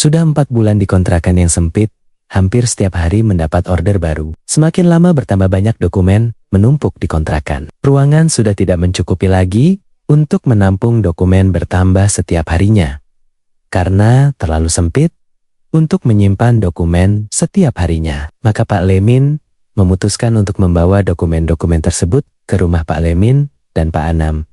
Sudah 4 bulan di kontrakan yang sempit, hampir setiap hari mendapat order baru. Semakin lama bertambah banyak dokumen menumpuk di kontrakan. Ruangan sudah tidak mencukupi lagi untuk menampung dokumen bertambah setiap harinya. Karena terlalu sempit untuk menyimpan dokumen setiap harinya. Maka Pak Lemin memutuskan untuk membawa dokumen-dokumen tersebut ke rumah Pak Lemin dan Pak Anam.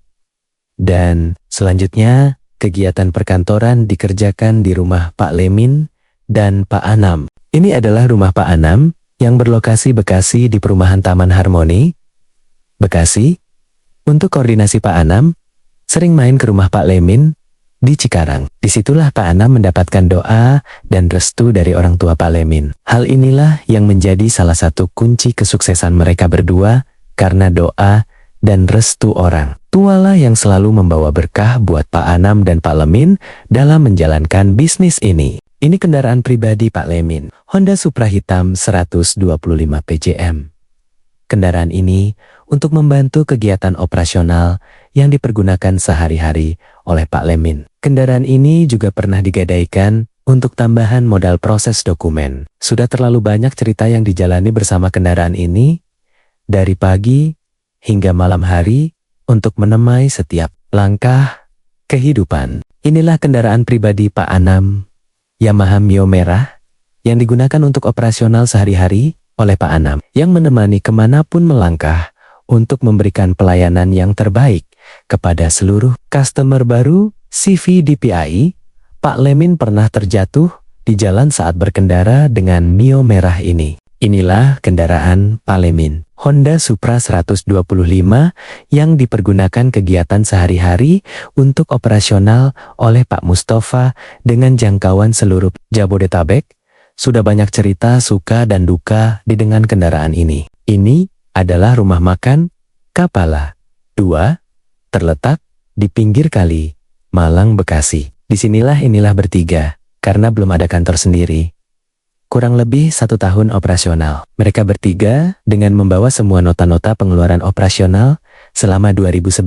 Dan selanjutnya, kegiatan perkantoran dikerjakan di rumah Pak Lemin dan Pak Anam. Ini adalah rumah Pak Anam yang berlokasi Bekasi di perumahan Taman Harmoni, Bekasi. Untuk koordinasi Pak Anam, sering main ke rumah Pak Lemin di Cikarang. Disitulah Pak Anam mendapatkan doa dan restu dari orang tua Pak Lemin. Hal inilah yang menjadi salah satu kunci kesuksesan mereka berdua karena doa dan restu orang tualah yang selalu membawa berkah buat Pak Anam dan Pak Lemin dalam menjalankan bisnis ini. Ini kendaraan pribadi Pak Lemin, Honda Supra hitam 125 PJM. Kendaraan ini untuk membantu kegiatan operasional yang dipergunakan sehari-hari oleh Pak Lemin. Kendaraan ini juga pernah digadaikan untuk tambahan modal proses dokumen. Sudah terlalu banyak cerita yang dijalani bersama kendaraan ini, dari pagi hingga malam hari untuk menemai setiap langkah kehidupan. Inilah kendaraan pribadi Pak Anam, Yamaha Mio merah, yang digunakan untuk operasional sehari-hari oleh Pak Anam, yang menemani kemanapun melangkah untuk memberikan pelayanan yang terbaik kepada seluruh customer baru CV DPI. Pak Lemin pernah terjatuh di jalan saat berkendara dengan Mio merah ini. Inilah kendaraan Pak Lemin, Honda Supra 125 yang dipergunakan kegiatan sehari-hari untuk operasional oleh Pak Mustafa dengan jangkauan seluruh Jabodetabek. Sudah banyak cerita suka dan duka di dengan kendaraan ini. Ini adalah rumah makan Kapala 2, terletak di pinggir kali, Malang, Bekasi. Disinilah inilah bertiga, karena belum ada kantor sendiri. Kurang lebih 1 tahun operasional. Mereka bertiga dengan membawa semua nota-nota pengeluaran operasional selama 2011,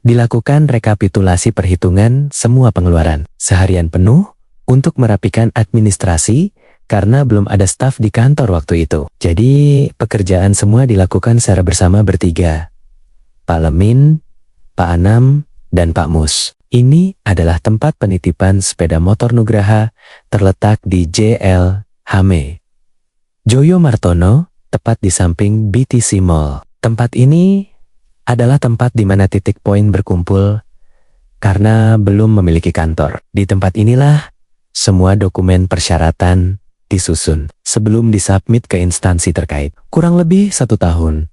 dilakukan rekapitulasi perhitungan semua pengeluaran. Seharian penuh untuk merapikan administrasi karena belum ada staf di kantor waktu itu. Jadi pekerjaan semua dilakukan secara bersama bertiga. Pak Lemin, Pak Anam, dan Pak Mus. Ini adalah tempat penitipan sepeda motor Nugraha terletak di JL Hame Joyo Martono, tepat di samping BTC Mall. Tempat ini adalah tempat di mana titik poin berkumpul karena belum memiliki kantor. Di tempat inilah semua dokumen persyaratan disusun sebelum disubmit ke instansi terkait. Kurang lebih 1 tahun.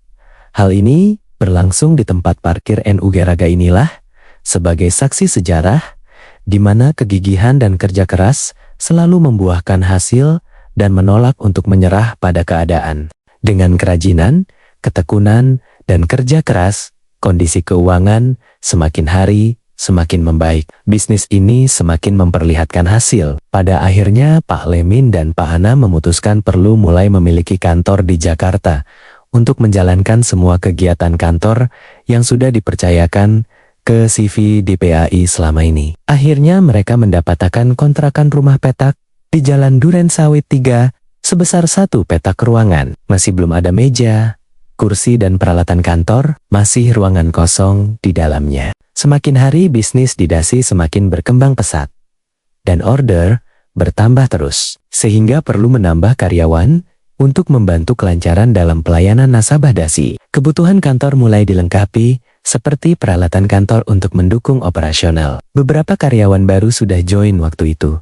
Hal ini berlangsung di tempat parkir NU Geraga inilah sebagai saksi sejarah di mana kegigihan dan kerja keras selalu membuahkan hasil dan menolak untuk menyerah pada keadaan. Dengan kerajinan, ketekunan, dan kerja keras, kondisi keuangan semakin hari semakin membaik. Bisnis ini semakin memperlihatkan hasil. Pada akhirnya Pak Lemin dan Pak Anam memutuskan perlu mulai memiliki kantor di Jakarta untuk menjalankan semua kegiatan kantor yang sudah dipercayakan ke CV DPAI selama ini. Akhirnya mereka mendapatkan kontrakan rumah petak di Jalan Duren Sawit 3 sebesar 1 petak ruangan. Masih belum ada meja, kursi dan peralatan kantor, masih ruangan kosong di dalamnya. Semakin hari bisnis di Dasi semakin berkembang pesat. Dan order bertambah terus, sehingga perlu menambah karyawan untuk membantu kelancaran dalam pelayanan nasabah Dasi. Kebutuhan kantor mulai dilengkapi, seperti peralatan kantor untuk mendukung operasional. Beberapa karyawan baru sudah join waktu itu.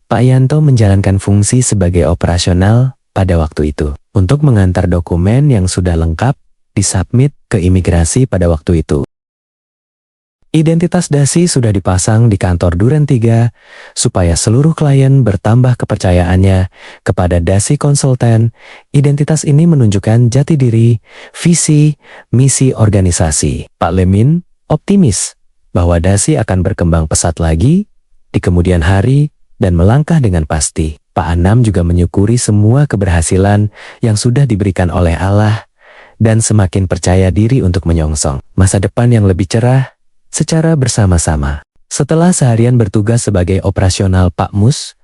Pak Yanto menjalankan fungsi sebagai operasional pada waktu itu, untuk mengantar dokumen yang sudah lengkap disubmit ke imigrasi pada waktu itu. Identitas Dasi sudah dipasang di kantor Duren 3 supaya seluruh klien bertambah kepercayaannya kepada Dasi Konsultan. Identitas ini menunjukkan jati diri, visi, misi organisasi. Pak Lemin optimis bahwa Dasi akan berkembang pesat lagi di kemudian hari dan melangkah dengan pasti. Pak Anam juga menyukuri semua keberhasilan yang sudah diberikan oleh Allah dan semakin percaya diri untuk menyongsong masa depan yang lebih cerah secara bersama-sama. Setelah seharian bertugas sebagai operasional Pak Mus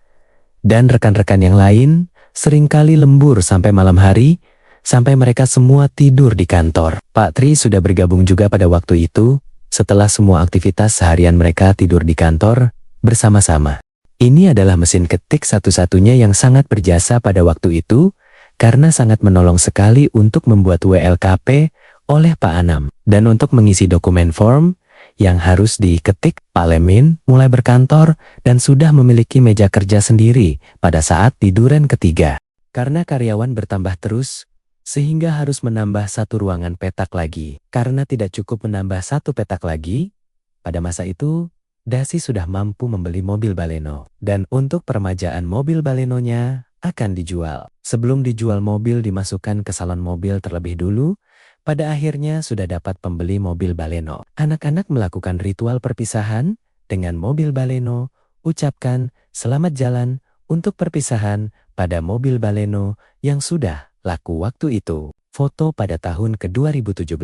dan rekan-rekan yang lain, seringkali lembur sampai malam hari, sampai mereka semua tidur di kantor. Pak Tri sudah bergabung juga pada waktu itu, setelah semua aktivitas seharian mereka tidur di kantor bersama-sama. Ini adalah mesin ketik satu-satunya yang sangat berjasa pada waktu itu, karena sangat menolong sekali untuk membuat WLKP oleh Pak Anam. Dan untuk mengisi dokumen form yang harus diketik, Pak Lemin mulai berkantor dan sudah memiliki meja kerja sendiri pada saat di Duren ketiga. Karena karyawan bertambah terus, sehingga harus menambah satu ruangan petak lagi. Karena tidak cukup menambah satu petak lagi, pada masa itu, Dasi sudah mampu membeli mobil Baleno. Dan untuk permajaan mobil Balenonya akan dijual. Sebelum dijual mobil dimasukkan ke salon mobil terlebih dulu, pada akhirnya sudah dapat pembeli mobil Baleno. Anak-anak melakukan ritual perpisahan dengan mobil Baleno, ucapkan selamat jalan untuk perpisahan pada mobil Baleno yang sudah laku waktu itu. Foto pada tahun ke-2017.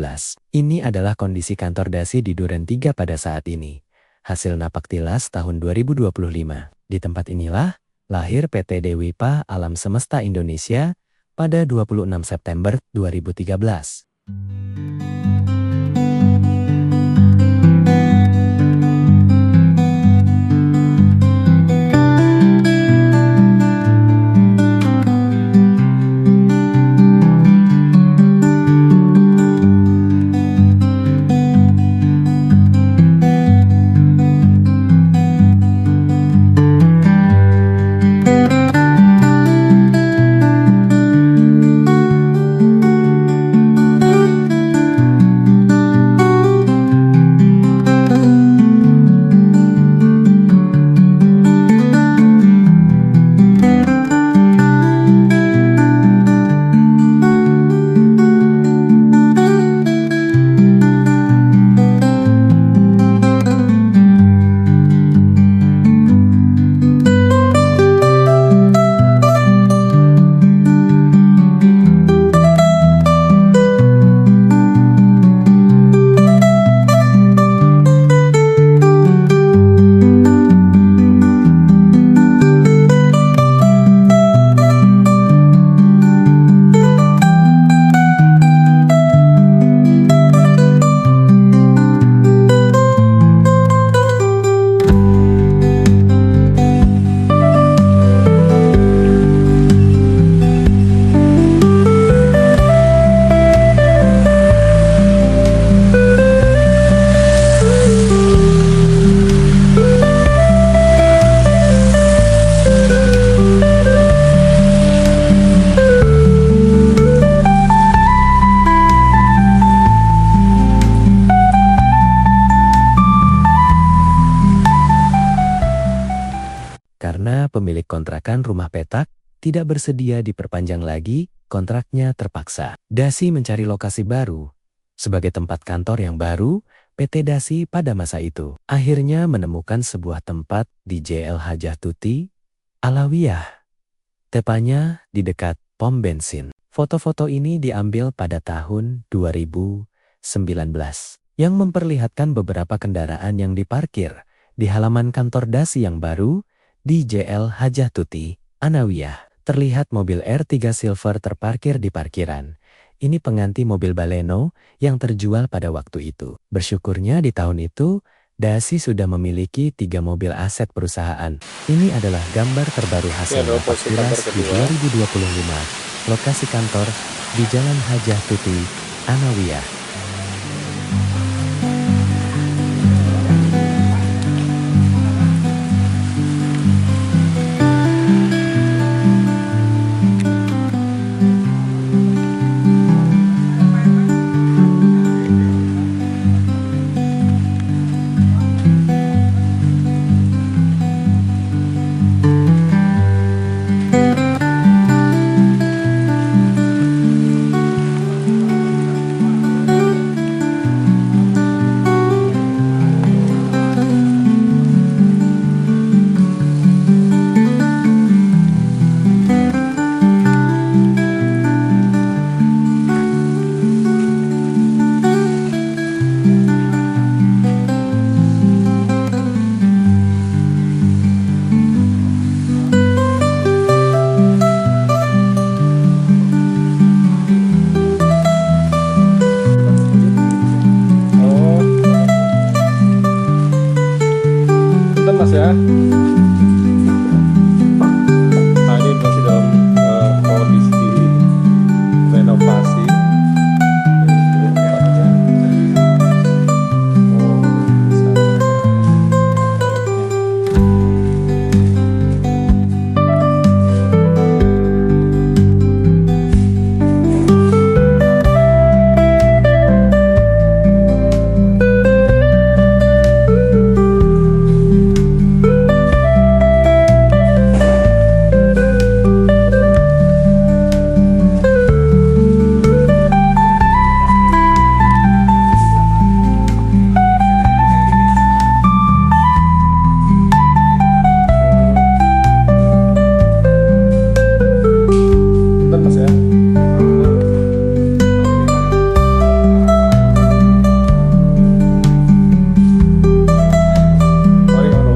Ini adalah kondisi kantor Dasi di Duren 3 pada saat ini. Hasil napak tilas tahun 2025. Di tempat inilah lahir PT Dewi Pa Alam Semesta Indonesia pada 26 September 2013. Karena pemilik kontrakan rumah petak tidak bersedia diperpanjang lagi, kontraknya terpaksa. Dasi mencari lokasi baru. Sebagai tempat kantor yang baru, PT Dasi pada masa itu akhirnya menemukan sebuah tempat di JL Hajah Tuti, Alawiyah. Tepatnya di dekat pom bensin. Foto-foto ini diambil pada tahun 2019, yang memperlihatkan beberapa kendaraan yang diparkir di halaman kantor Dasi yang baru, di JL Hajah Tuti, Anawiyah. Terlihat mobil R3 Silver terparkir di parkiran. Ini pengganti mobil Baleno yang terjual pada waktu itu. Bersyukurnya di tahun itu, Dasi sudah memiliki 3 mobil aset perusahaan. Ini adalah gambar terbaru hasil napak tilas di 2025. Lokasi kantor di Jalan Hajah Tuti, Anawiyah. ya. Nah, ini masih dalam kondisi renovasi. Bentar Mas ya. Mari Mano.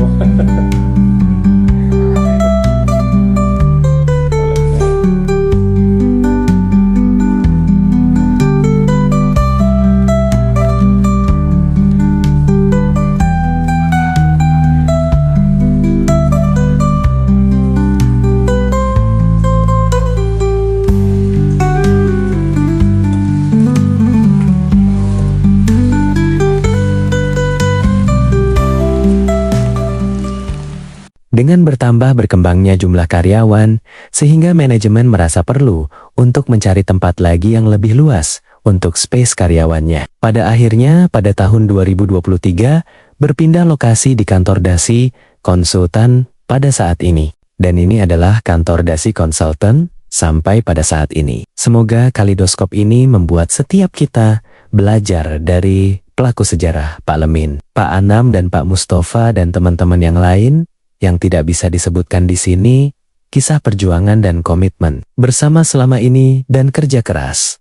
Dengan bertambah berkembangnya jumlah karyawan, sehingga manajemen merasa perlu untuk mencari tempat lagi yang lebih luas untuk space karyawannya. Pada akhirnya, pada tahun 2023, berpindah lokasi di kantor Dasi Konsultan pada saat ini. Dan ini adalah kantor Dasi Konsultan sampai pada saat ini. Semoga Kaleidoskop ini membuat setiap kita belajar dari pelaku sejarah Pak Lemin, Pak Anam dan Pak Mustafa dan teman-teman yang lain yang tidak bisa disebutkan di sini, kisah perjuangan dan komitmen bersama selama ini dan kerja keras.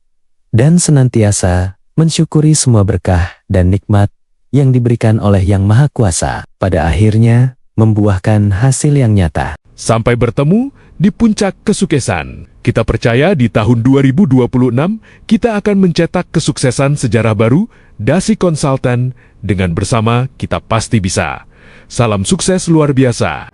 Dan senantiasa mensyukuri semua berkah dan nikmat yang diberikan oleh Yang Maha Kuasa, pada akhirnya membuahkan hasil yang nyata. Sampai bertemu di puncak kesuksesan. Kita percaya di tahun 2026 kita akan mencetak kesuksesan sejarah baru Dasi Konsultan. Dengan bersama kita pasti bisa. Salam sukses luar biasa.